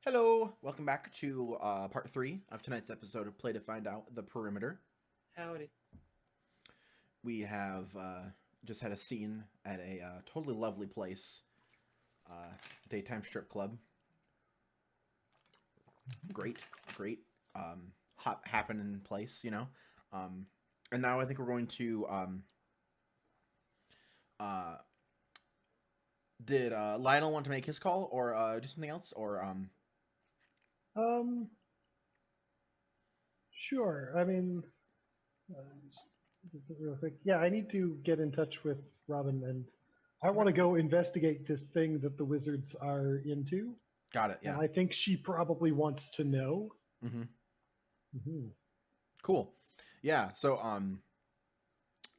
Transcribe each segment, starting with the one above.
Hello, welcome back to part three of tonight's episode of Play to Find Out the Perimeter. Howdy. We have just had a scene at a totally lovely place, daytime strip club. Great, great, hot happening place, you know. And now I think we're going to. Uh, did Lionel want to make his call or do something else or Um, sure. I mean, uh, real quick. Yeah, I need to get in touch with Robin, and I want to go investigate this thing that the wizards are into. Got it? And Yeah. I think she probably wants to know. Mm-hmm. Mm-hmm. Cool. Yeah. So I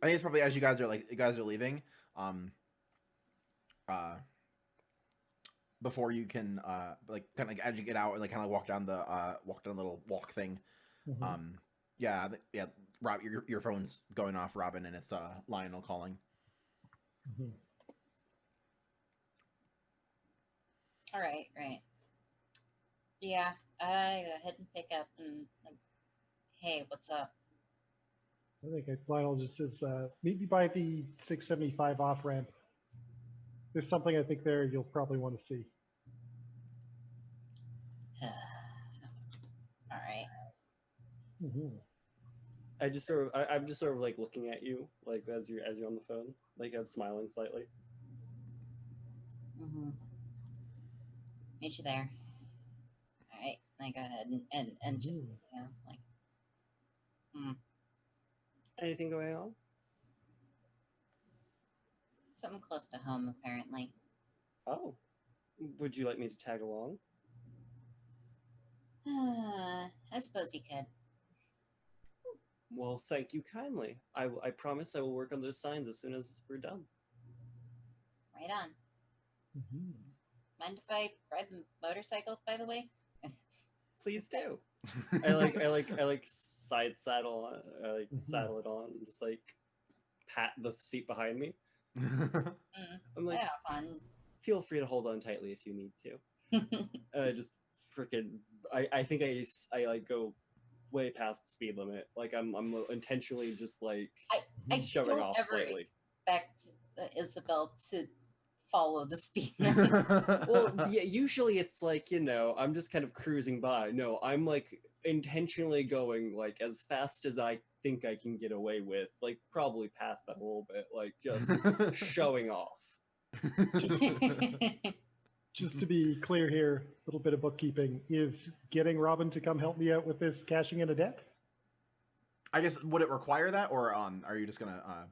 think it's probably as you guys are leaving, um, uh, before you can like kind of like as you get out and like kind of walk down the little walk thing. Mm-hmm. Yeah. Rob, your phone's going off, Robin, and it's Lionel calling. Mm-hmm. All right, right. Yeah, I go ahead and pick up and like, hey, what's up? I think Lionel just says, meet me by the 675 off ramp. There's something I think there you'll probably want to see. All right. Mm-hmm. I'm just sort of like looking at you, like as you're on the phone, like I'm smiling slightly. Mm-hmm. Meet you there. All right. I go ahead and just like, Anything going on? something close to home apparently. Oh, would you like me to tag along? I suppose you could. Well, thank you kindly. I promise I will work on those signs as soon as we're done. Right on. Mm-hmm. Mind if I ride the motorcycle? By the way. Please do. I like side saddle, saddle it on, and just like pat the seat behind me. I'm like, Yeah, fun. feel free to hold on tightly if you need to. Just freaking, I think I like go way past the speed limit. Like I'm intentionally just like I shoving don't off ever slightly. expect Isabel to follow the speed limit. Well, yeah, usually it's like, I'm just kind of cruising by. No, I'm like intentionally going like as fast as I think I can get away with, like probably past that a little bit, like just showing off. Just to be clear here, a little bit of bookkeeping. Is getting Robin to come help me out with this cashing in a debt? I guess would it require that, or are you just gonna? Are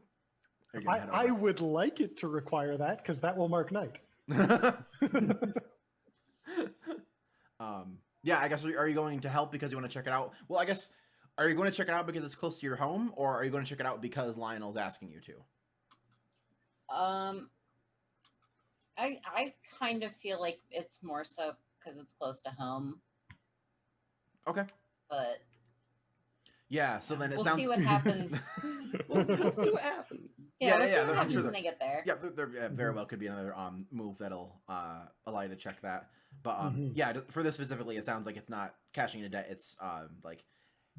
you gonna head I over? would like it to require that because that will mark night. Yeah, I guess are you going to help because you want to check it out? Well, I guess are you going to check it out because it's close to your home, or are you going to check it out because Lionel's asking you to? I kind of feel like it's more so because it's close to home, Okay. but Yeah. So then it we'll sounds. see what happens. We'll see what happens. Yeah, we'll see I'm what happens sure when I get there. Yeah, there very well could be another move that'll allow you to check that. But yeah, for this specifically, it sounds like it's not cashing in a debt. It's like,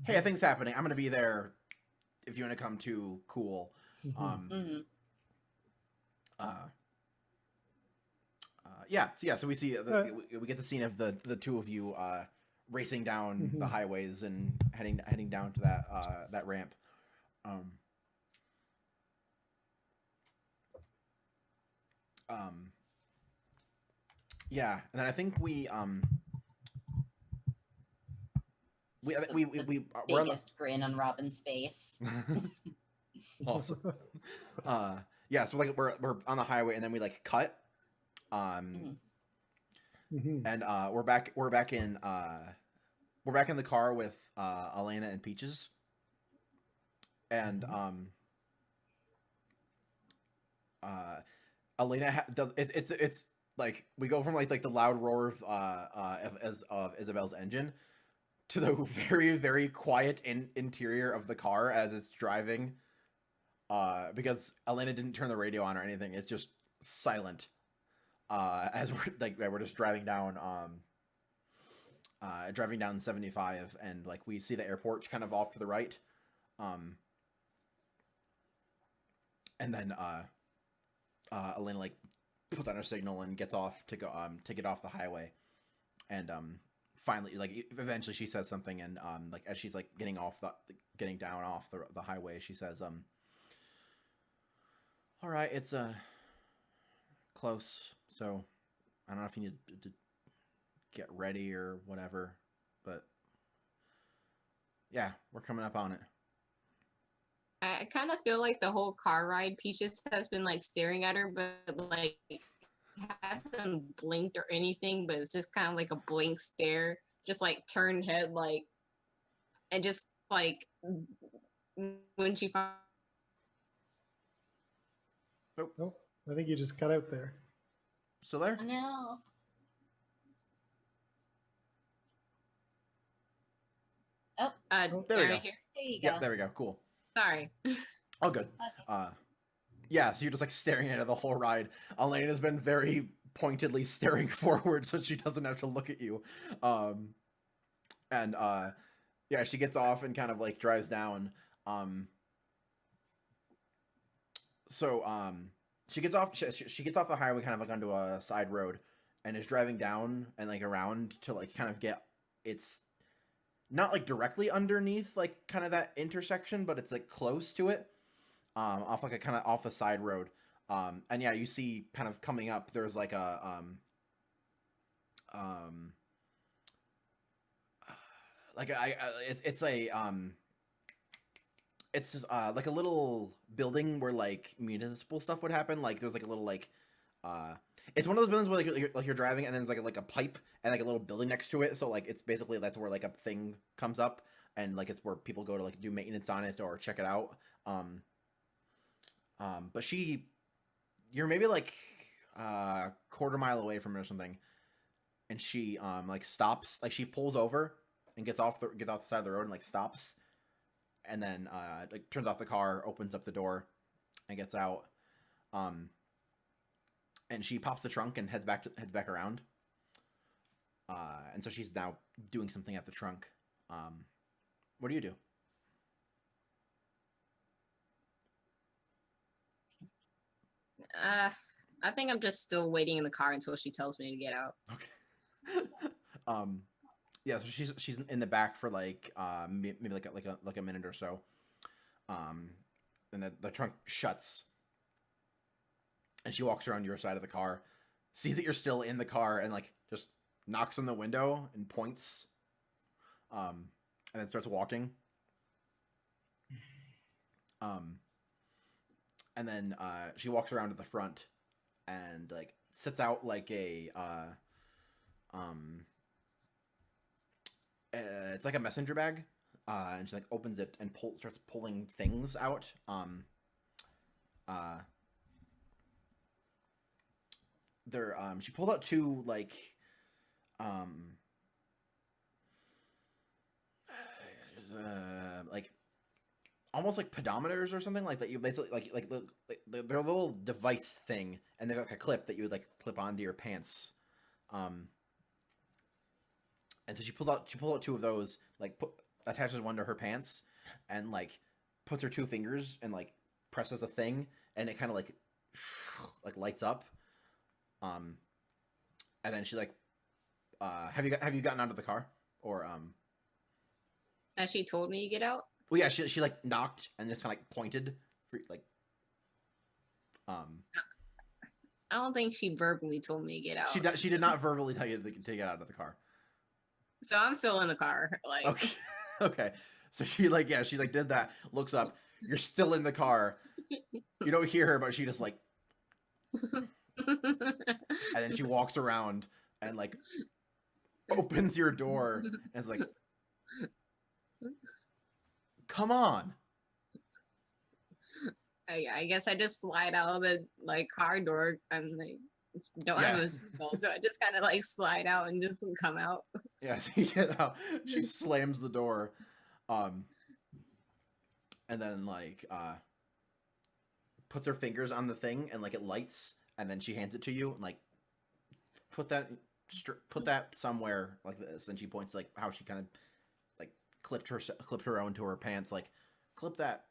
hey, a thing's happening. I'm gonna be there if you want to come too. Cool. Mm-hmm. So we see we get the scene of the two of you racing down the highways and heading down to that ramp. Yeah, and then I think we're on the Biggest grin on Robin's face. awesome. Yeah, so like we're on the highway and then we like cut. And we're back in the car with Elena and Peaches. And Elena does it's like we go from like the loud roar of Isabel's engine to the very, very quiet interior of the car as it's driving, because Elena didn't turn the radio on or anything. It's just silent as we're just driving down driving down 75, and like we see the airport kind of off to the right. And then Elena like puts on her signal and gets off to go to get off the highway, and finally like eventually she says something, and like as she's like getting down off the highway, she says all right, it's close, so I don't know if you need to get ready or whatever, but yeah, we're coming up on it. I kind of feel like the whole car ride, Peaches has been like staring at her, but like hasn't blinked or anything, but it's just kind of like a blank stare, just like turned head, like, and just like when she found. Nope. I think you just cut out there. Still there? Oh, no. Oh, there we go. Right here. there you go. Yeah, there we go. Cool. Sorry. All good. Okay. Yeah, so you're just like staring at her the whole ride. Elena's been very pointedly staring forward so she doesn't have to look at you. And yeah, she gets off and kind of like drives down. She gets off the highway kind of like onto a side road and is driving down and like around to like kind of get, it's not like directly underneath like kind of that intersection, but it's like close to it. Off like a kind of off a side road. And yeah, you see kind of coming up, there's like a it's just, like a little building where like municipal stuff would happen. Like there's like a little like it's one of those buildings where like you're driving and then there's like a pipe and like a little building next to it. So like it's basically that's where like a thing comes up and like it's where people go to like do maintenance on it or check it out. But you're maybe like a quarter mile away from it or something, and she like stops, like she pulls over and gets off the side of the road and like stops, and then like turns off the car, opens up the door, and gets out, and she pops the trunk and heads back around, and so she's now doing something at the trunk. What do you do? I think I'm just still waiting in the car until she tells me to get out. Okay. Yeah, so she's in the back for like maybe like a minute or so. And the trunk shuts. And she walks around your side of the car, sees that you're still in the car, and like just knocks on the window and points. And then starts walking. And then she walks around to the front and like sits out like a it's like a messenger bag, and she like opens it and starts pulling things out. She pulled out two like like almost like pedometers or something like that. You basically they're a little device thing, and they're like a clip that you would like clip onto your pants. And so she pulls out two of those, like attaches one to her pants, and like puts her two fingers and like presses a thing, and it kind of like lights up. And then she like, have you gotten out of the car or Has she told me to get out? Well, yeah, she like knocked and just kind of like pointed for like. I don't think she verbally told me to get out. She did not verbally tell you to get out of the car. So I'm still in the car. Like okay, okay. So she did that. Looks up. You're still in the car. You don't hear her, but she just like. And then she walks around and like opens your door and is like, "Come on." I guess I just slide out of the like car door and like don't have a seatbelt, so I just kind of like slide out and just come out. Yeah, she get out. She slams the door, and then like puts her fingers on the thing and like it lights, and then she hands it to you and like put that put that somewhere like this, and she points like how she kind of like clipped her own to her pants, like clip that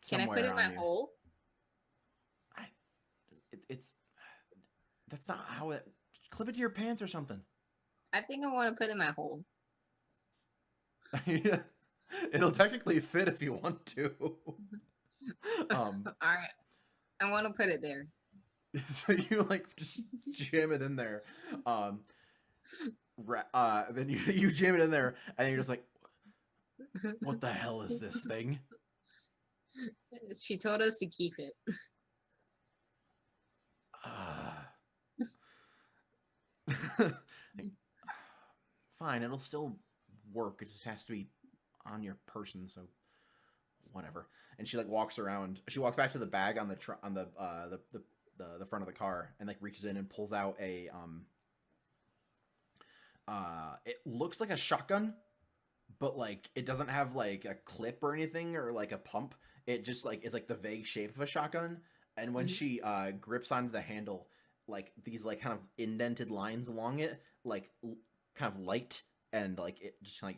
Can I somewhere put it in my on you. hole? It's that's not how it. Clip it to your pants or something. I think I want to put it in my hole. It'll technically fit if you want to. All right, I want to put it there. So you like just jam it in there. Then you jam it in there, and then you're just like, what the hell is this thing? She told us to keep it. Fine, it'll still work. It just has to be on your person, so whatever. And she like walks around. She walks back to the bag on the front of the car, and like reaches in and pulls out a it looks like a shotgun, but like it doesn't have like a clip or anything or like a pump. It just like is like the vague shape of a shotgun. And when she grips onto the handle, like these like kind of indented lines along it, like kind of light, and like it just like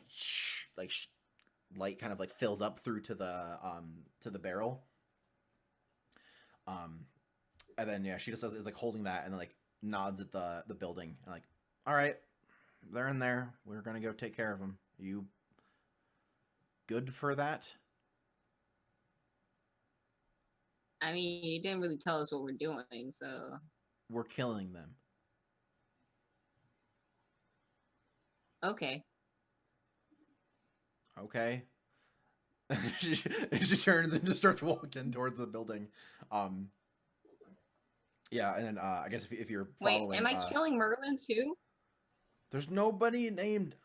light kind of like fills up through to the barrel. And then yeah, she just is like holding that and like nods at the building and like, all right, they're in there. We're gonna go take care of them. You good for that? I mean, you didn't really tell us what we're doing, so We're killing them. okay. Okay. she turns and just starts walking towards the building. Yeah, and then I guess if you're following, Wait, am I killing Merlin too? There's nobody named.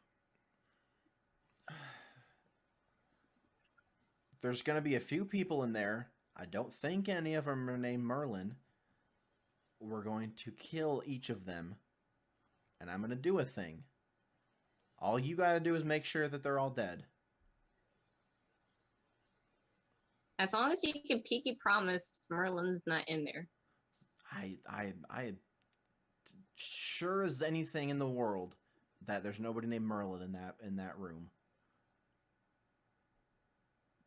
There's gonna be a few people in there. I don't think any of them are named Merlin. We're going to kill each of them, and I'm gonna do a thing. All you gotta do is make sure that they're all dead. As long as you can pinky promise Merlin's not in there. I sure as anything in the world that there's nobody named Merlin in that room.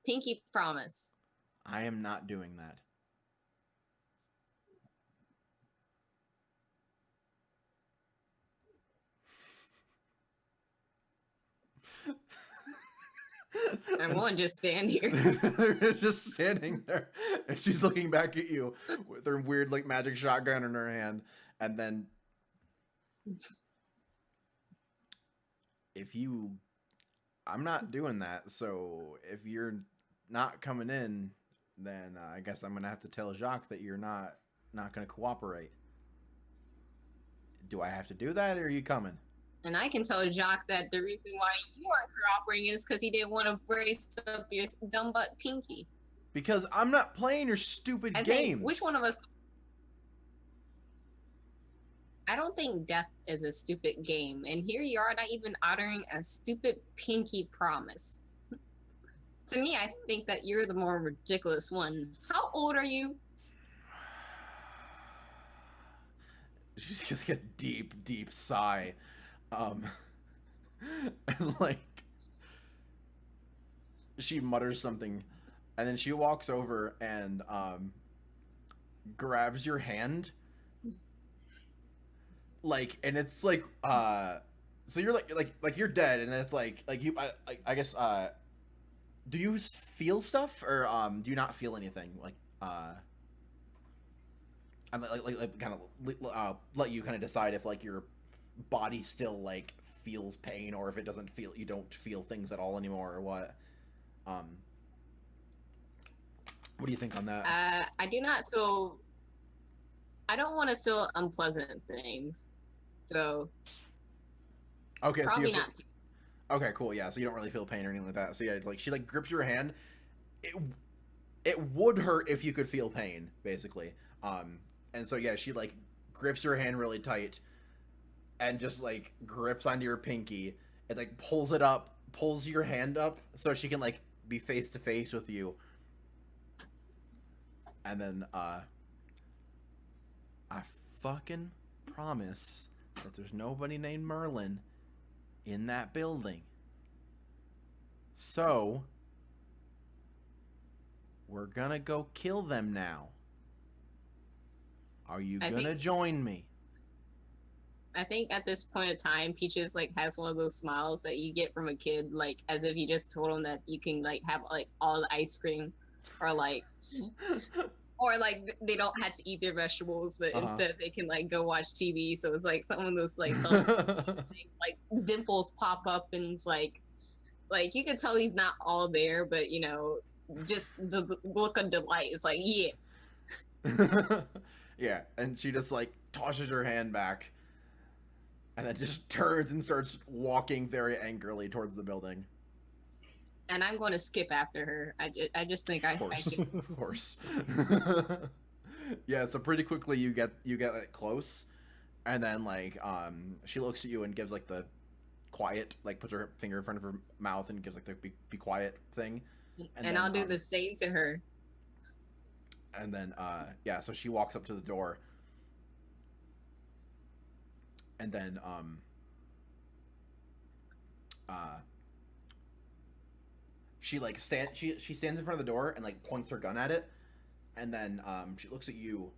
Pinky promise. I am not doing that. I won't just stand here. They're just standing there, and she's looking back at you with her weird like magic shotgun in her hand, and then I'm not doing that. So if you're not coming in, then I guess I'm gonna have to tell Jacques that you're not gonna cooperate. Do I have to do that, or are you coming? And I can tell Jacques that the reason why you aren't cooperating is because he didn't want to brace up your dumb butt pinky. Because I'm not playing your stupid games. Which one of us? I don't think death is a stupid game. And here you are not even uttering a stupid pinky promise. To me, I think that you're the more ridiculous one. How old are you? She's just get a deep, deep sigh. And like she mutters something, and then she walks over and grabs your hand, like, and it's like so you're like you're dead, and it's like you I guess do you feel stuff, or do you not feel anything? Like I'm like kind of let you kind of decide if like your body still like feels pain, or if it doesn't feel, you don't feel things at all anymore, or what. What do you think on that? I do not feel. I don't want to feel unpleasant things, so Okay, probably so not. Okay, cool. Yeah, so you don't really feel pain or anything like that. So yeah, like she like grips your hand. It would hurt if you could feel pain, basically. And so yeah, she like grips your hand really tight, and just like grips onto your pinky, and like pulls your hand up so she can like be face to face with you. And then I fucking promise that there's nobody named Merlin in that building. So, we're gonna go kill them now. Are you gonna join me? I think at this point in time, Peaches like has one of those smiles that you get from a kid, like as if you just told them that you can like have like all the ice cream, or like, or like they don't have to eat their vegetables, but instead they can like go watch TV. So it's like some of those like like dimples pop up, and it's like you can tell he's not all there, but you know, just the look of delight is like, yeah. Yeah, and she just like tosses her hand back and then just turns and starts walking very angrily towards the building. And I'm going to skip after her. I just think I can. Of course. Yeah, so pretty quickly you get like close, and then like she looks at you and gives like the quiet, like puts her finger in front of her mouth and gives like the be quiet thing. And then, I'll do the same to her. And then yeah, so she walks up to the door. And then she like she stands in front of the door and like points her gun at it, and then she looks at you,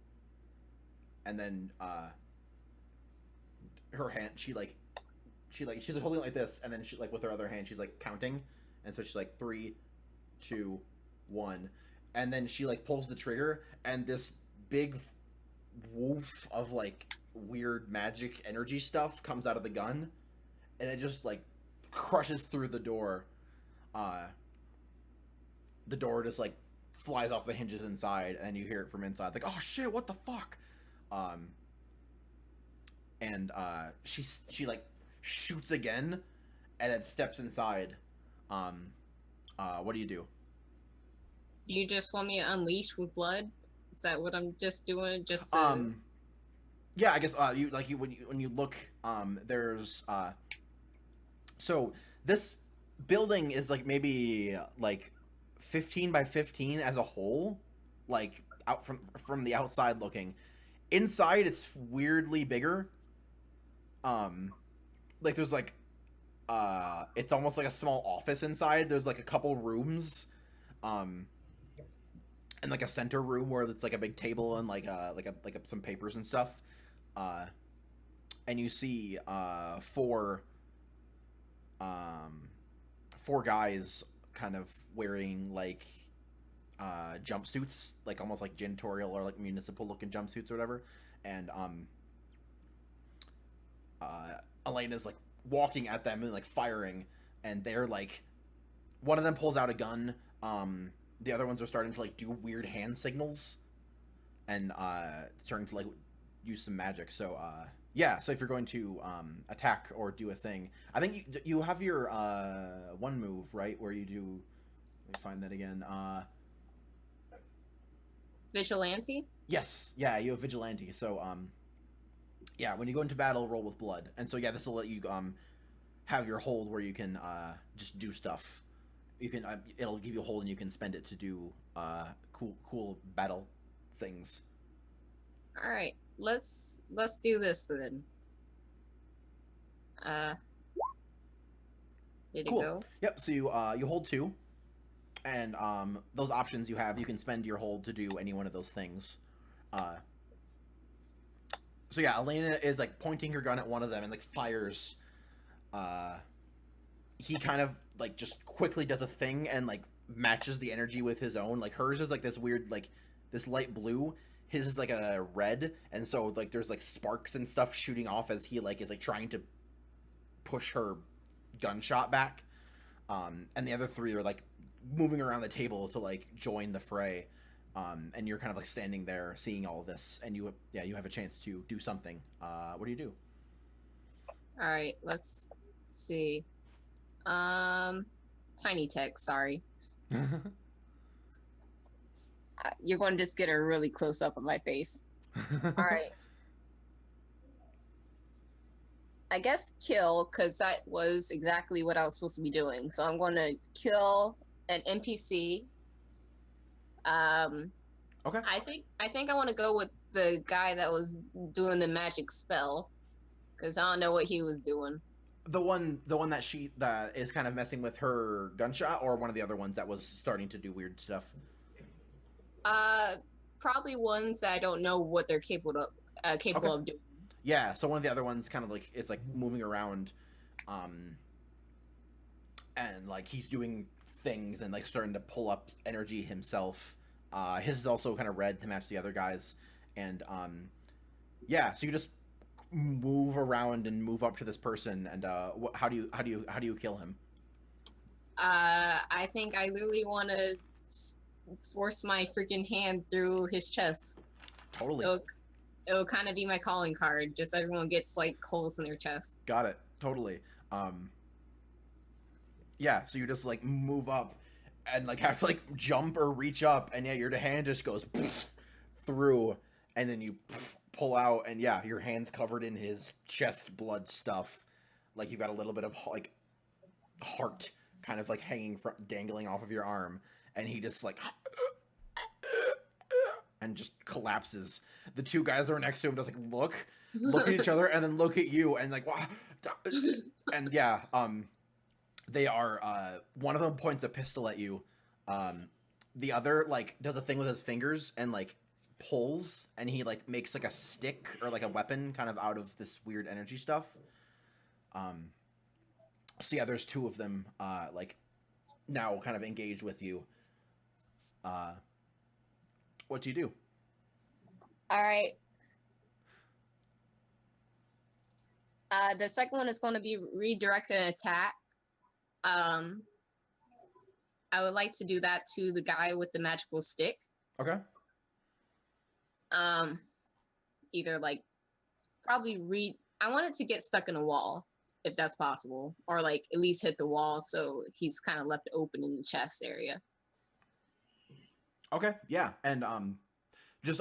and then her hand she's holding it like this, and then she like with her other hand she's like counting, and so she's like 3, 2, 1, and then she like pulls the trigger, and this big woof of like weird magic energy stuff comes out of the gun, and it just like crushes through the door. The door just like flies off the hinges inside, and you hear it from inside like, oh shit, what the fuck. And she like shoots again and then steps inside. What do you do? Do you just want me to unleash with blood? Is that what I'm just doing? Just yeah, I guess when you look, there's so this building is like maybe like 15 by 15 as a whole, like out from the outside looking. Inside it's weirdly bigger. Like there's like it's almost like a small office inside. There's like a couple rooms, and like a center room where it's like a big table and like some papers and stuff. And you see four guys kind of wearing like jumpsuits, like almost like janitorial or like municipal looking jumpsuits or whatever. And Elena's like walking at them and like firing, and they're like, one of them pulls out a gun. The other ones are starting to like do weird hand signals and starting to like use some magic. So yeah, so if you're going to attack or do a thing, I think you have your one move, right, where you do, let me find that again, vigilante? Yes, yeah, you have vigilante. So yeah, when you go into battle, roll with blood. And so yeah, this will let you have your hold where you can just do stuff. You can it'll give you a hold and you can spend it to do cool battle things. All right, let's do this then. Did Cool. it go? Yep. So you hold 2, and those options you have, you can spend your hold to do any one of those things. So yeah, Elena is like pointing her gun at one of them and like fires. He kind of like just quickly does a thing and like matches the energy with his own. Like hers is like this weird, like this light blue. His is like a red, and so like there's like sparks and stuff shooting off as he like is like trying to push her gunshot back. And the other 3 are like moving around the table to like join the fray. And you're kind of like standing there seeing all of this, and you have a chance to do something. What do you do? All right, let's see. Tiny text, sorry. You're going to just get a really close up of my face. All right. I guess kill, because that was exactly what I was supposed to be doing. So I'm going to kill an NPC. Okay. I think I want to go with the guy that was doing the magic spell, Because I don't know what he was doing. The one that is kind of messing with her gunshot, or one of the other ones that was starting to do weird stuff? Probably ones that I don't know what they're capable of doing. Yeah, so one of the other ones kind of like is like moving around, and like he's doing things and like starting to pull up energy himself. His is also kind of red to match the other guys, and yeah. So you just move around and move up to this person, and how do you kill him? I think I literally want to force my freaking hand through his chest. Totally. It'll kind of be my calling card. Just everyone gets like holes in their chest. Got it. Totally. Yeah. So you just like move up, and like have to like jump or reach up, and yeah, your hand just goes through, and then you pull out, and yeah, your hand's covered in his chest blood stuff. Like you've got a little bit of like heart kind of like dangling off of your arm, and he just like and just collapses. The two guys that are next to him just like look at each other, and then look at you, and like wow. And yeah, they are one of them points a pistol at you, the other like does a thing with his fingers and like pulls, and he like makes like a stick or like a weapon kind of out of this weird energy stuff. So yeah, there's two of them like now kind of engaged with you. What do you do? All right. The second one is going to be redirect an attack. I would like to do that to the guy with the magical stick. Okay. Either like probably I want it to get stuck in a wall if that's possible, or like at least hit the wall so he's kind of left open in the chest area. Okay. Yeah, and just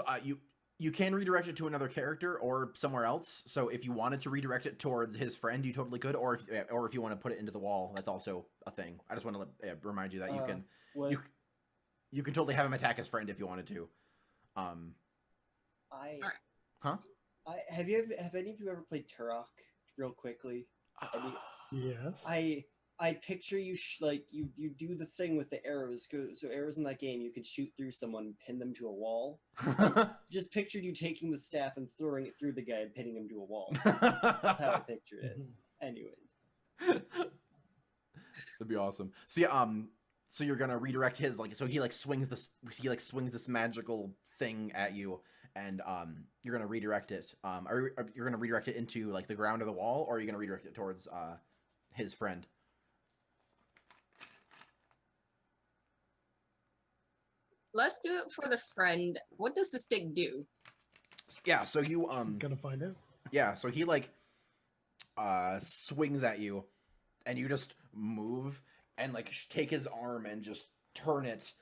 you can redirect it to another character or somewhere else. So if you wanted to redirect it towards his friend, you totally could, or if you want to put it into the wall, that's also a thing. I just want to remind you that you can totally have him attack his friend if you wanted to. Huh? Have any of you ever played Turok? Real quickly. Yes. I picture you like you do the thing with the arrows. So arrows in that game, you could shoot through someone and pin them to a wall. Just pictured you taking the staff and throwing it through the guy and pinning him to a wall. That's how I pictured it. Anyways, that'd be awesome. So yeah, so you're gonna redirect his so he swings this magical thing at you, and you're gonna redirect it. Or you're gonna redirect it into like the ground or the wall, or are you gonna redirect it towards his friend? Let's do it for the friend. What does the stick do? Yeah, so you gonna find out. Yeah, so he swings at you, and you just move and take his arm and just turn it,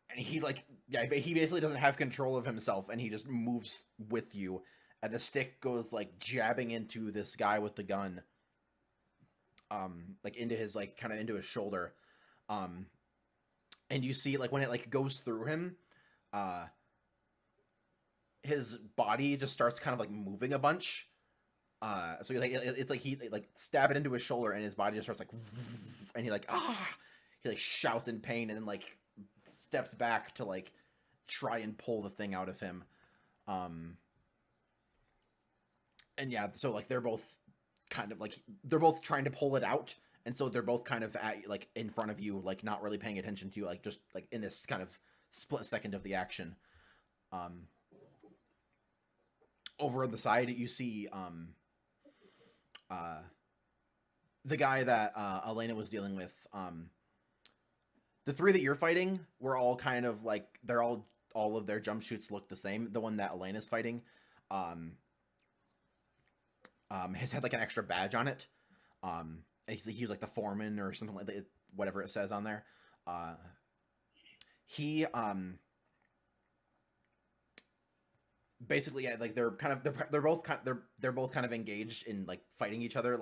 and he basically doesn't have control of himself, and he just moves with you, and the stick goes jabbing into this guy with the gun, into his into his shoulder, and you see when it goes through him, his body just starts kind of moving a bunch. So it's he stab it into his shoulder, and his body just starts and he shouts in pain, and then steps back to try and pull the thing out of him. And yeah, so they're both kind of they're both trying to pull it out, and so they're both kind of at in front of you, not really paying attention to you, just in this kind of split second of the action. Over on the side, you see the guy that Elena was dealing with. The three that you're fighting were all kind of they're all of their jump shoots look the same. The one that Elena's fighting has had an extra badge on it. He was the foreman or something whatever it says on there. He basically, yeah, they're both kind of engaged in fighting each other.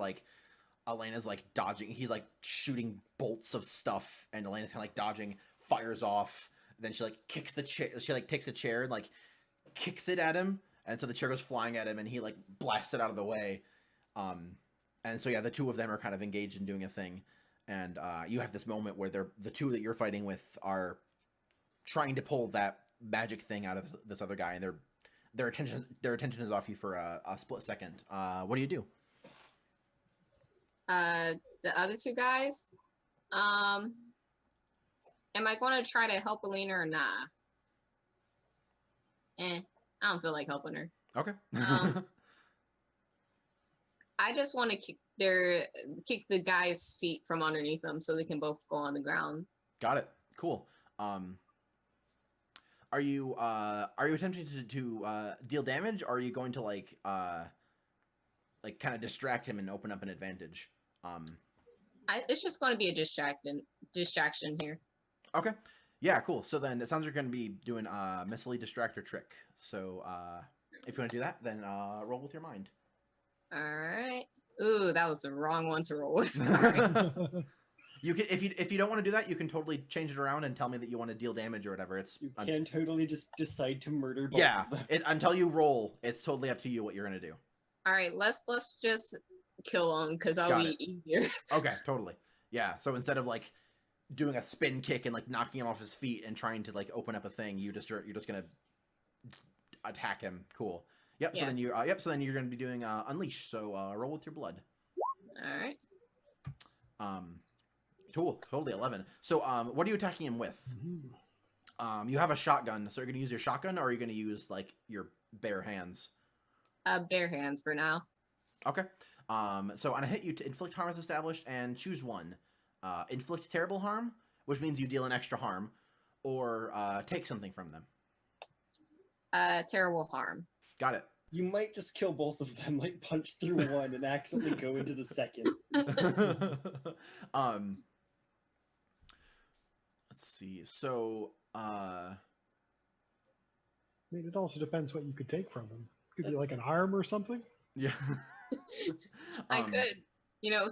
Elena's dodging, he's shooting bolts of stuff, and Elena's kind of dodging, fires off, then she kicks the chair, she takes the chair and kicks it at him, and so the chair goes flying at him, and he blasts it out of the way. And so yeah, the two of them are kind of engaged in doing a thing, and you have this moment where the two that you're fighting with are trying to pull that magic thing out of this other guy, and their attention is off you for a split second. What do you do? The other two guys, am I going to try to help Alina or nah? I don't feel like helping her. Okay. I just want to kick the guy's feet from underneath them so they can both go on the ground. Got it. Cool. Are you attempting to deal damage, or are you going to like kind of distract him and open up an advantage? It's just going to be a distraction here. Okay. Yeah, cool. So then it sounds like you're going to be doing missile distractor trick. So if you want to do that, then roll with your mind. All right. Ooh, that was the wrong one to roll with. You can if you don't want to do that, you can totally change it around and tell me that you want to deal damage or whatever. You can totally just decide to murder both yeah, of them. until you roll, it's totally up to you what you're gonna do. All right, let's just kill him because that'll be easier. Okay, totally. Yeah. So instead of like doing a spin kick and like knocking him off his feet and trying to like open up a thing, you're just gonna attack him. Cool. Yep. Yeah. So then you're gonna be doing unleash. So roll with your blood. All right. Cool. Totally 11. So what are you attacking him with? You have a shotgun. So you're gonna use your shotgun, or are you gonna use like your bare hands? Bare hands for now. Okay. So on a hit, you inflict harm as established, and choose one. Inflict terrible harm, which means you deal an extra harm, or take something from them. Terrible harm. Got it. You might just kill both of them, like punch through one and accidentally go into the second. Let's see. So, I mean, it also depends what you could take from them. Could be like an arm or something. Yeah. I could,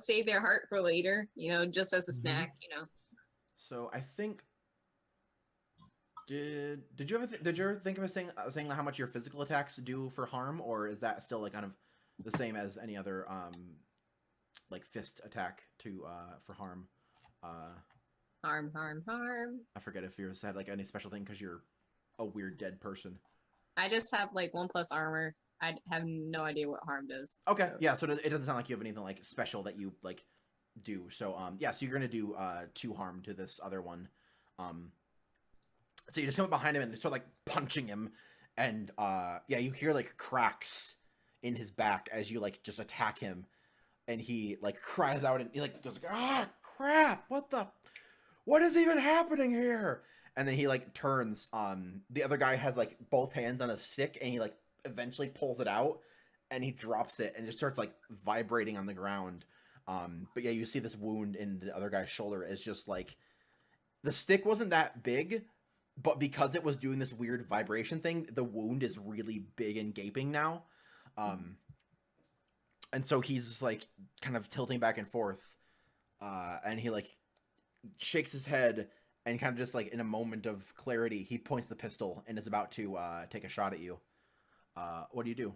save their heart for later, just as a snack, So I think. Did you ever think of saying how much your physical attacks do for harm, or is that still like kind of the same as any other like fist attack for harm? Harm. I forget if yours had like any special thing because you're a weird dead person. I just have like 1+ armor. I have no idea what harm does. Okay, so. Yeah, so it doesn't sound like you have anything like special that you like do. So yeah, so you're gonna do 2 harm to this other one. So you just come up behind him and start like punching him, and yeah, you hear like cracks in his back as you like just attack him, and he like cries out and he like goes like, ah, crap, what is even happening here? And then he like turns. The other guy has like both hands on a stick, and he like eventually pulls it out, and he drops it, and it starts like vibrating on the ground. But yeah, you see this wound in the other guy's shoulder is just like the stick wasn't that big. But because it was doing this weird vibration thing, the wound is really big and gaping now. And so he's just like kind of tilting back and forth. And he like shakes his head and kind of just like in a moment of clarity, he points the pistol and is about to take a shot at you. What do you do?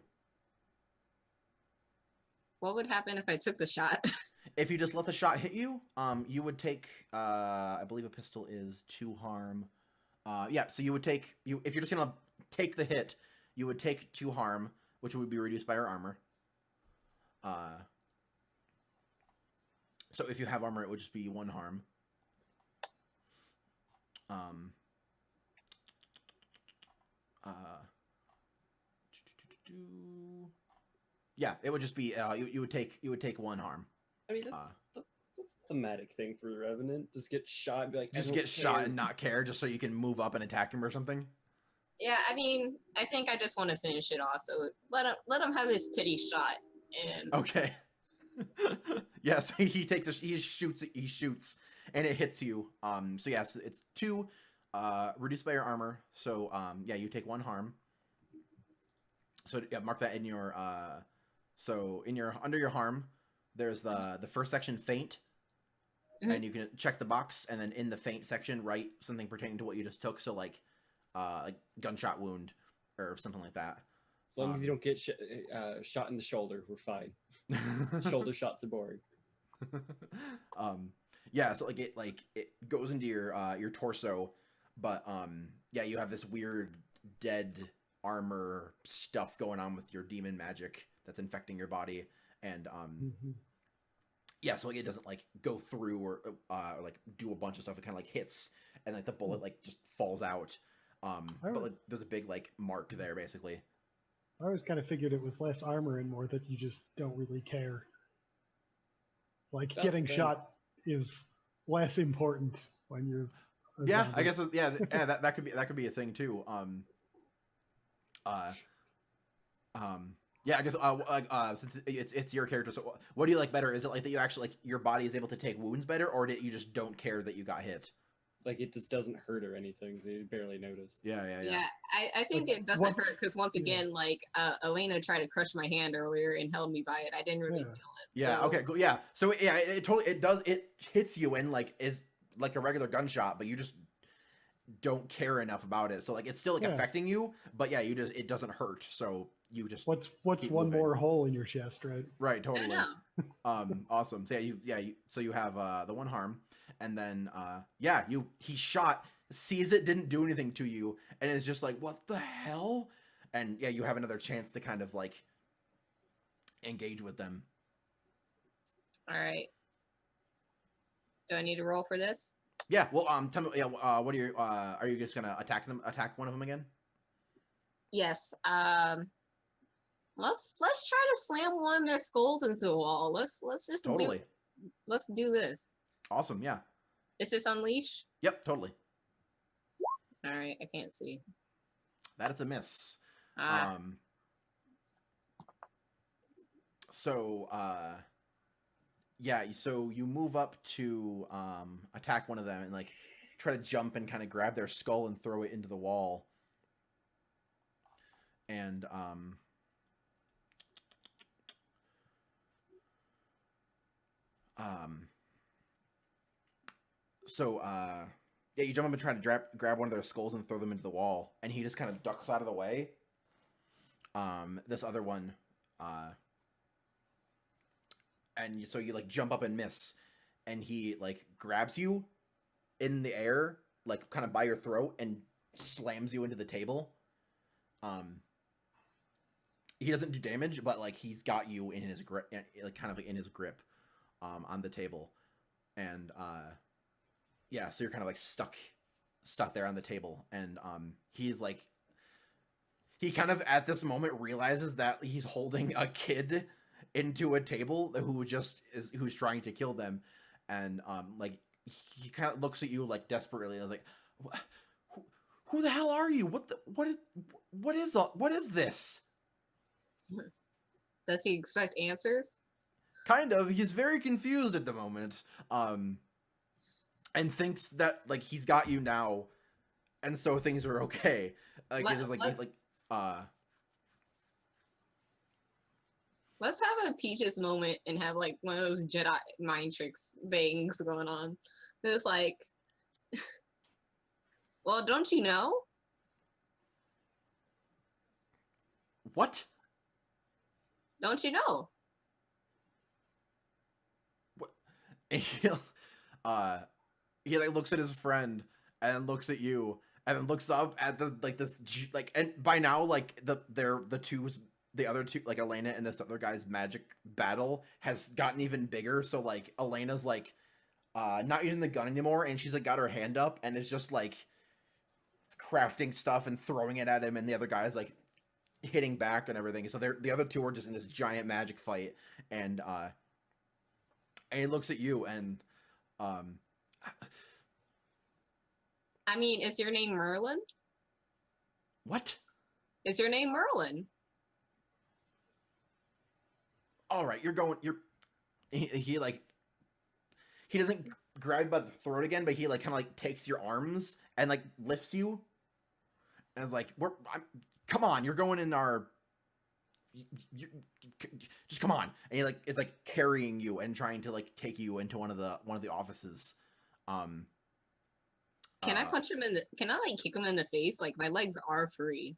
What would happen if I took the shot? If you just let the shot hit you, you would take, I believe a pistol is 2 harm. Yeah, so you would take if you're just gonna take the hit, you would take 2 harm, which would be reduced by your armor. So if you have armor, it would just be 1 harm. Yeah, it would just be you would take 1 harm. I mean, that's a thematic thing for the Revenant. Just get shot and be like, just get shot and not care, just so you can move up and attack him or something. Yeah, I mean, I think I just want to finish it off. So let him have his pity shot. And okay. Yeah, so he shoots, and it hits you. So yes, it's 2 reduced by your armor. So yeah, you take 1 harm. So yeah, mark that in your so in your under your harm, there's the first section faint. Mm-hmm. And you can check the box, and then in the faint section write something pertaining to what you just took. So like gunshot wound or something like that. As long as you don't get shot in the shoulder, we're fine. Shoulder shots are boring. Yeah, so it goes into your torso, but yeah, you have this weird dead armor stuff going on with your demon magic that's infecting your body, and yeah, so like it doesn't like go through or like do a bunch of stuff. It kind of like hits, and like the bullet like just falls out. But like there's a big like mark there basically. I always kind of figured it was less armor and more that you just don't really care. Like getting shot is less important when you're. Yeah, I guess yeah, that could be a thing too. Yeah, I guess since it's your character, so what do you like better? Is it like that you actually like your body is able to take wounds better, or that you just don't care that you got hit? Like it just doesn't hurt or anything. So you barely notice. Yeah. I think it doesn't hurt because once again, like Elena tried to crush my hand earlier and held me by it. I didn't really feel it. Yeah. So. Okay. Cool. Yeah. So yeah, it hits you and like is like a regular gunshot, but you just don't care enough about it. So like it's still like affecting you, but yeah, it doesn't hurt. So you just what's one moving. More hole in your chest, right? Right. Totally. Awesome. So so you have the one harm. And then, he shot, sees it, didn't do anything to you, and is just like, what the hell? And yeah, you have another chance to kind of like engage with them. All right. Do I need to roll for this? Yeah. Well, tell me. Yeah. What are you just gonna attack one of them again? Yes. Let's try to slam one of their skulls into the wall. Let's just let's do this. Awesome. Yeah. Is this unleash? Yep. Totally. All right. I can't see. That is a miss. So so you move up to attack one of them and like try to jump and kind of grab their skull and throw it into the wall. And you jump up and try to grab one of their skulls and throw them into the wall, and he just kind of ducks out of the way. This other one, and so you like jump up and miss, and he like grabs you in the air, like kind of by your throat, and slams you into the table. He doesn't do damage, but like he's got you in his grip, like kind of like in his grip, on the table, and so you're kind of like stuck there on the table, and he's like, he kind of at this moment realizes that he's holding a kid into a table who's trying to kill them, and like he kind of looks at you like desperately. I was like, who the hell are you? What is this? Does he expect answers? Kind of. He's very confused at the moment, and thinks that like he's got you now, and so things are okay. Like let's have a Peaches moment and have like one of those Jedi mind tricks things going on. It's like, well, don't you know? What? Don't you know? What? He like looks at his friend and looks at you and then looks up at the like this like, and by now like the other two, like Elena and this other guy's magic battle has gotten even bigger. So like Elena's like not using the gun anymore, and she's like got her hand up and is just like crafting stuff and throwing it at him, and the other guy's like hitting back and everything. So the other two are just in this giant magic fight, and he looks at you and I mean, is your name Merlin? What? Is your name Merlin? All right, he like, he doesn't grab you by the throat again, but he like kind of like takes your arms and like lifts you, and is like, come on, you're going in our, just come on, and he like is like carrying you and trying to like take you into one of the offices. Can I punch him can I like kick him in the face? Like my legs are free.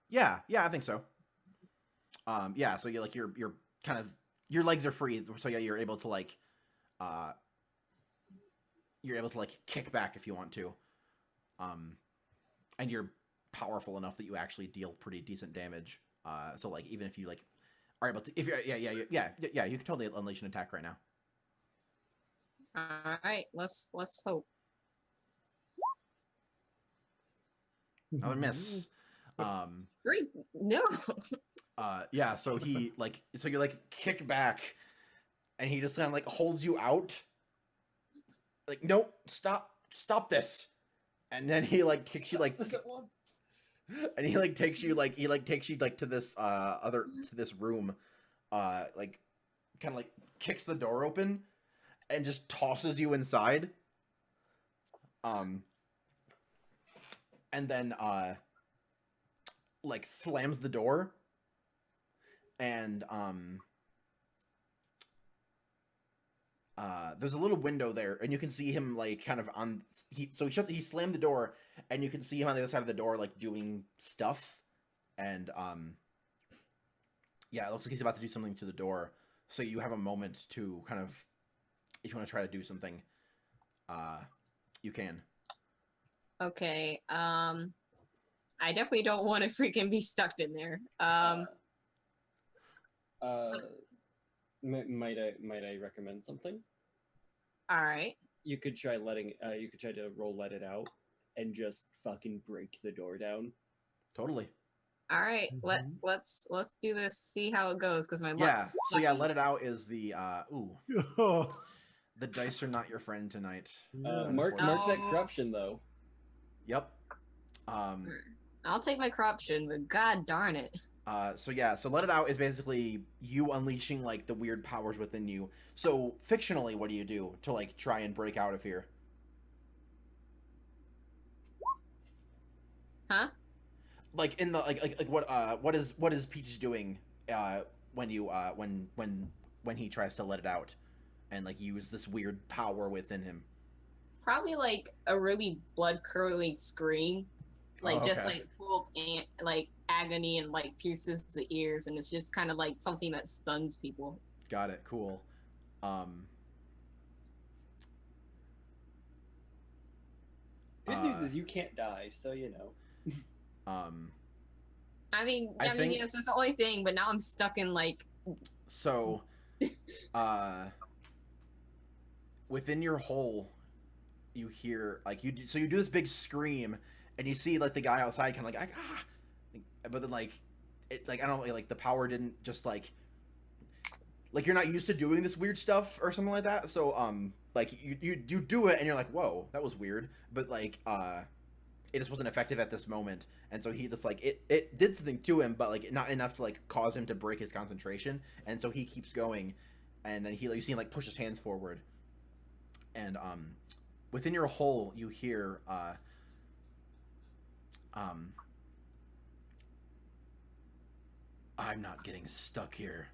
Yeah, I think so. Yeah, so you like you're kind of your legs are free, so yeah, you're able to like kick back if you want to. And you're powerful enough that you actually deal pretty decent damage. So like even if you like are able to, if you're you can totally unleash an attack right now. All right, let's hope. Another miss. Great. No. Yeah, so he like you like kick back, and he just kind of like holds you out. Like, nope, stop this. And then he like kicks you like and he like takes you like to this to this room, like kind of like kicks the door open and just tosses you inside. And then like slams the door, and there's a little window there, and you can see him like kind of on he slammed the door, and you can see him on the other side of the door like doing stuff, and yeah, it looks like he's about to do something to the door. So you have a moment to kind of, if you want to try to do something, you can. Okay. I definitely don't want to freaking be stuck in there. Might I recommend something? All right. You could try to roll let it out and just fucking break the door down. Totally. All right. Let's do this. See how it goes, because my luck's Yeah. So yeah, sucking. let it out is the the dice are not your friend tonight. Mark that corruption though. Yep. I'll take my corruption, but god darn it. So yeah, so let it out is basically you unleashing like the weird powers within you. So fictionally, what do you do to like try and break out of here? Huh? Like in the like what is Peach doing when you when he tries to let it out and like use this weird power within him? Probably like a really blood curdling scream. Like just like full of like agony and like pierces the ears, and it's just kind of like something that stuns people. Got it. Cool. Good news is you can't die, so you know. I mean, I think, yes, that's the only thing. But now I'm stuck in like. So, within your hole, you hear like you do this big scream, and you see like the guy outside kind of like but then like it like I don't know, like the power didn't just like you're not used to doing this weird stuff or something like that. So like you do it and you're like, whoa, that was weird, but like it just wasn't effective at this moment, and so he just like it did something to him, but like not enough to like cause him to break his concentration, and so he keeps going, and then you see him like push his hands forward, and within your hole you hear I'm not getting stuck here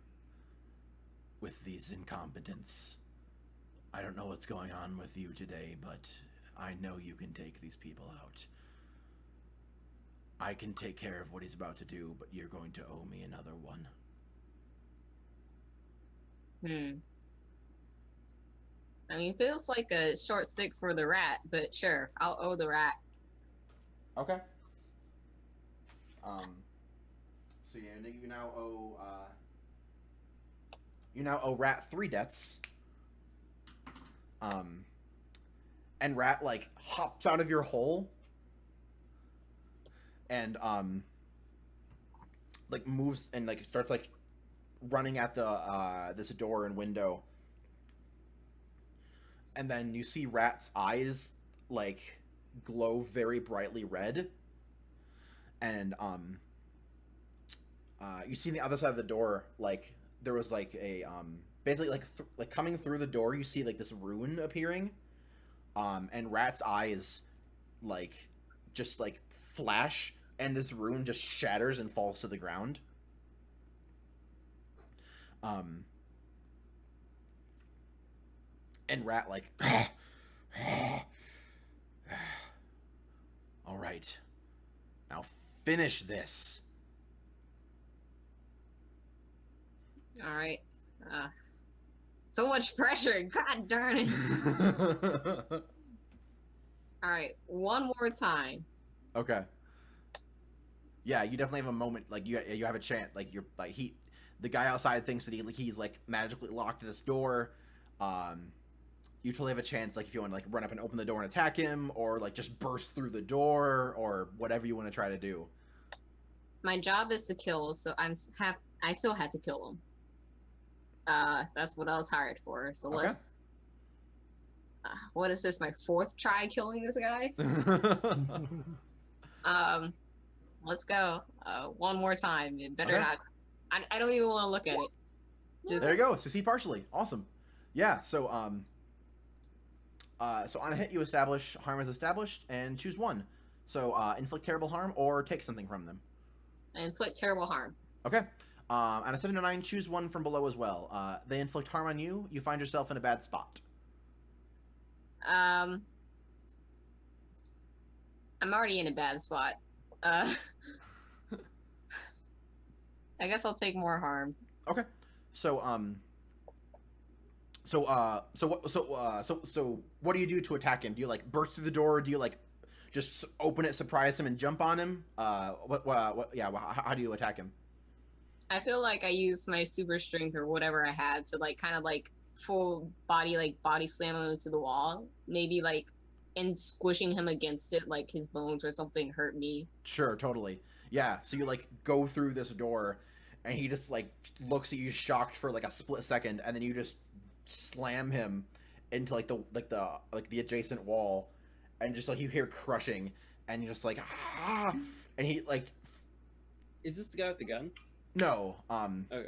with these incompetents. I don't know what's going on with you today, but I know you can take these people out. I can take care of what he's about to do, but you're going to owe me another one. I mean, feels like a short stick for the rat, but sure, I'll owe the rat. Okay. So yeah, you now owe Rat 3 debts. And Rat like hops out of your hole and like moves and like starts like running at the this door and window. And then you see Rat's eyes like glow very brightly red. And you see on the other side of the door, like there was like a basically like coming through the door, you see like this rune appearing, and Rat's eyes like just like flash, and this rune just shatters and falls to the ground. And Rat like, all right, now finish this. All right. So much pressure. God darn it. All right. One more time. Okay. Yeah, you definitely have a moment. Like you have a chance. Like you're like the guy outside thinks that he's like magically locked this door. You totally have a chance. Like if you want to like run up and open the door and attack him, or like just burst through the door, or whatever you want to try to do. My job is to kill, so I still had to kill him. That's what I was hired for. So Okay. let's. What is this? My fourth try killing this guy. Let's go. One more time. It better not. I don't even want to look at it. Just there you go. Succeed partially. Awesome. Yeah. So so on a hit, you establish harm is established and choose one. So inflict terrible harm or take something from them. Inflict terrible harm. Okay. On a 7 to 9, choose one from below as well. They inflict harm on you. You find yourself in a bad spot. I'm already in a bad spot. I guess I'll take more harm. Okay. So what do you do to attack him? Do you like burst through the door? Do you like just open it, surprise him, and jump on him? How do you attack him? I feel like I used my super strength or whatever I had to like kind of like full body slam him into the wall. Maybe like and squishing him against it, like his bones or something hurt me. Sure, totally. Yeah, so you like go through this door and he just like looks at you shocked for like a split second, and then you just slam him into like the adjacent wall, and just like you hear crushing, and you're just like ah, and he like. Is this the guy with the gun? No. Okay.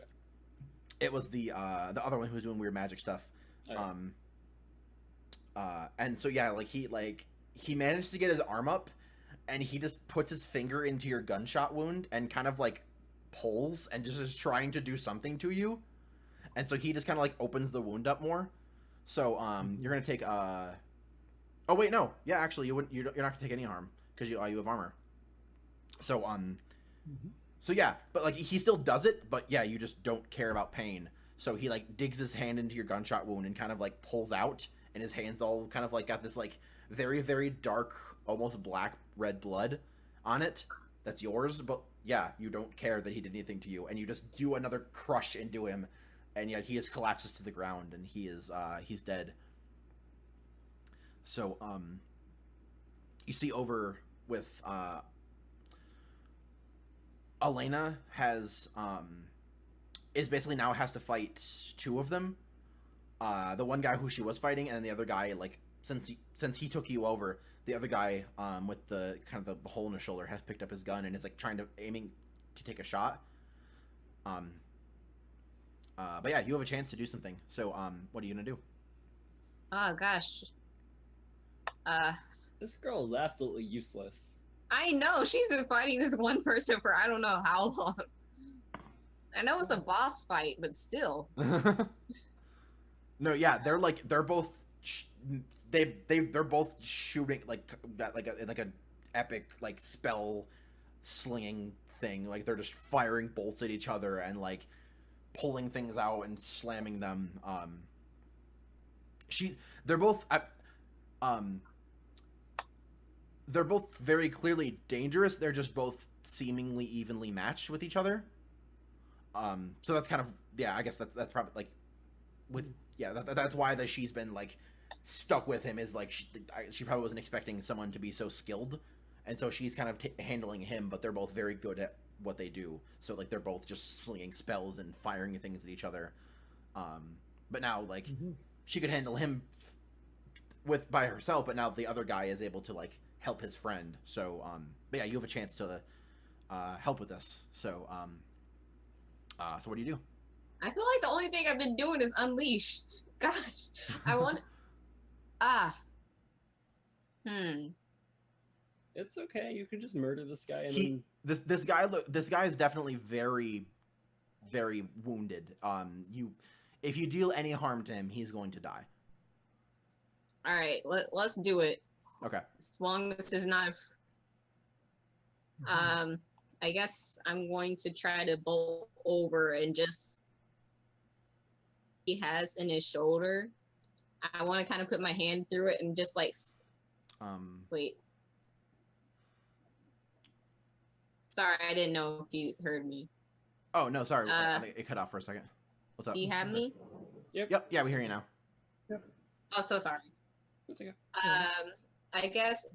It was the other one who was doing weird magic stuff. Okay. And so yeah, like he managed to get his arm up, and he just puts his finger into your gunshot wound and kind of like pulls and just is trying to do something to you. And so he just kind of like opens the wound up more. So you're gonna take oh wait, no, yeah, actually you're not gonna take any harm because you have armor. So so yeah, but like he still does it, but yeah, you just don't care about pain. So he like digs his hand into your gunshot wound and kind of like pulls out, and his hand's all kind of like got this like very, very dark, almost black red blood on it. That's yours, but yeah, you don't care that he did anything to you, and you just do another crush into him, and yet he just collapses to the ground, and he's dead. So you see over with Elena has is basically now has to fight two of them. The one guy who she was fighting, and the other guy, like since he took you over, the other guy with the kind of the hole in his shoulder has picked up his gun and is like aiming to take a shot. But yeah, you have a chance to do something. So what are you gonna do? Oh gosh. This girl is absolutely useless. I know, she's been fighting this one person for I don't know how long. I know it's a boss fight, but still. No, yeah, they're both they're both shooting like a epic like spell slinging thing. Like they're just firing bolts at each other and like pulling things out and slamming them. They're both very clearly dangerous. They're just both seemingly evenly matched with each other. So that's kind of, yeah, I guess that's probably like that's why that she's been like stuck with him, is like she probably wasn't expecting someone to be so skilled, and so she's kind of handling him, but they're both very good at what they do. So like they're both just slinging spells and firing things at each other. But now like she could handle him by herself, but now the other guy is able to like help his friend. So but yeah, you have a chance to help with this. So so what do you do? I feel like the only thing I've been doing is unleash. Gosh, I want. It's okay. You can just murder this guy. And this guy is definitely very, very wounded. If you deal any harm to him, he's going to die. All right, let's do it. Okay. As long as it's not. I guess I'm going to try to bolt over and just has in his shoulder. I want to kind of put my hand through it and just like wait. Sorry, I didn't know if you heard me. Oh no, sorry, I think it cut off for a second. What's up? Do you have me? Yep. Yeah, we hear you now. Yep. Oh, so sorry. Okay. I guess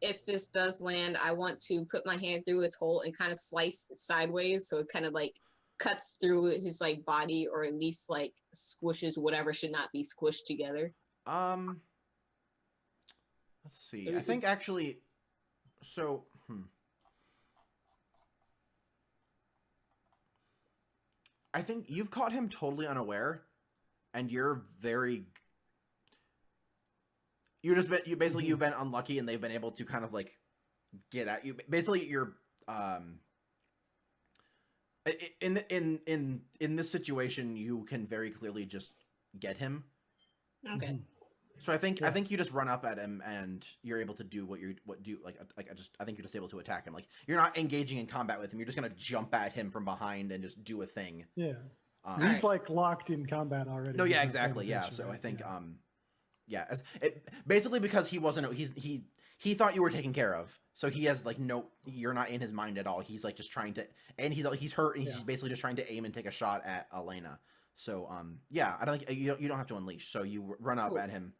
if this does land, I want to put my hand through his hole and kind of slice sideways, so it kind of like cuts through his like body, or at least like squishes whatever should not be squished together. Let's see. I think actually, so I think you've caught him totally unaware, and you're very. You've been unlucky, and they've been able to kind of like get at you. Basically, you're in this situation, you can very clearly just get him. Okay. So I think you just run up at him, and you're able to do I think you're just able to attack him. Like, you're not engaging in combat with him. You're just gonna jump at him from behind and just do a thing. Yeah. He's He's like locked in combat already. No, yeah, exactly. Yeah. So I think basically because he wasn't he thought you were taken care of. So he has like you're not in his mind at all. He's like just trying to, and he's hurt, and he's basically just trying to aim and take a shot at Elena. So I don't think you don't have to unleash. So you run up at him,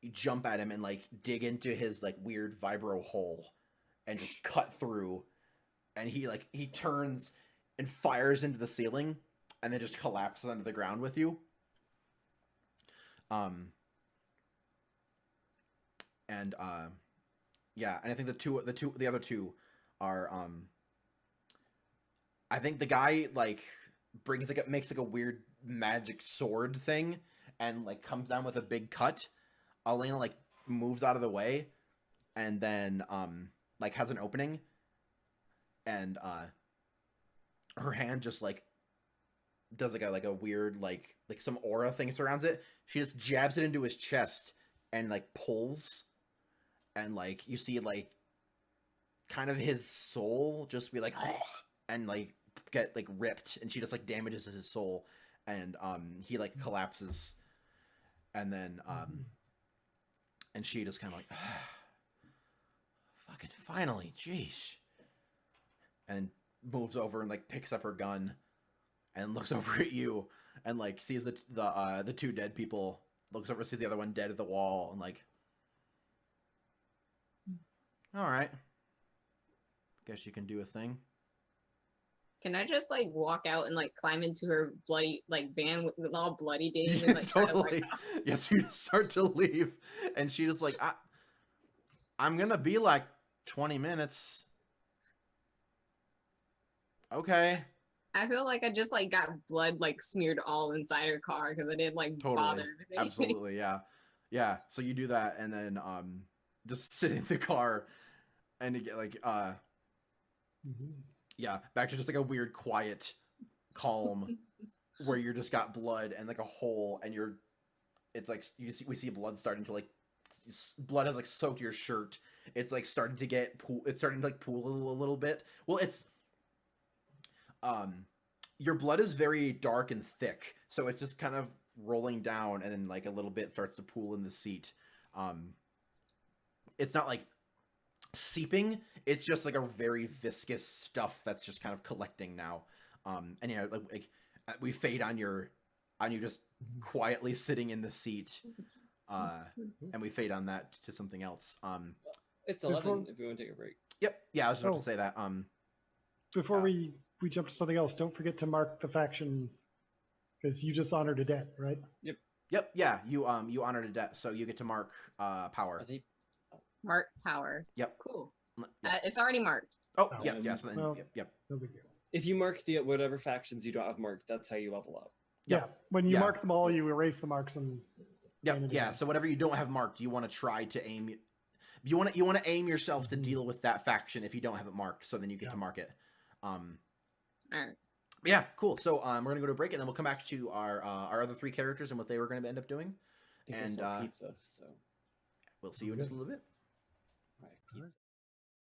you jump at him, and like dig into his like weird vibro hole, and just cut through, and he turns and fires into the ceiling, and then just collapses onto the ground with you. And I think the other two are I think the guy like makes like a weird magic sword thing and like comes down with a big cut. Elena like moves out of the way and then like has an opening, and her hand just like does like a weird like some aura thing surrounds it. She just jabs it into his chest and like pulls. And like you see like kind of his soul just be like and like get like ripped, and she just like damages his soul, and he like collapses, and then and she just kind of like fucking finally, jeez, and moves over and like picks up her gun and looks over at you and like sees the two dead people, looks over, sees the other one dead at the wall, and like, all right, guess you can do a thing. Can I just like walk out and like climb into her bloody like van with all bloody days and like totally. Yes, you just start to leave, and she just like, I'm gonna be like 20 minutes. Okay. I feel like I just like got blood like smeared all inside her car because I didn't like bother. Absolutely, yeah. So you do that, and then just sit in the car, and you get like yeah, back to just like a weird, quiet, calm, where you're just got blood and like a hole, and it's like we see blood starting to like, blood has like soaked your shirt. It's like starting to it's starting to like pool a little bit. Well, it's your blood is very dark and thick, so it's just kind of rolling down, and then like a little bit starts to pool in the seat. It's not like seeping, it's just like a very viscous stuff that's just kind of collecting now. And yeah, like we fade on you just quietly sitting in the seat, and we fade on that to something else. It's 11 if you want to take a break. Yep. Yeah, I was about to say that. Before we jump to something else, don't forget to mark the faction, because you just honored a debt, right? Yep. Yeah, you honored a debt, so you get to mark power. Mark power. Yep. Cool. Yep. It's already marked. Oh, yeah. So then, well, yep. No big deal. If you mark the whatever factions you don't have marked, that's how you level up. Yeah. When you mark them all, you erase the marks and. Yeah. So whatever you don't have marked, you want to try to aim. You want to aim yourself to deal with that faction if you don't have it marked. So then you get to mark it. All right. Yeah, cool. So we're gonna go to a break, and then we'll come back to our other three characters and what they were going to end up doing. I think And I saw pizza, so we'll see you in just a little bit. all right, pizza.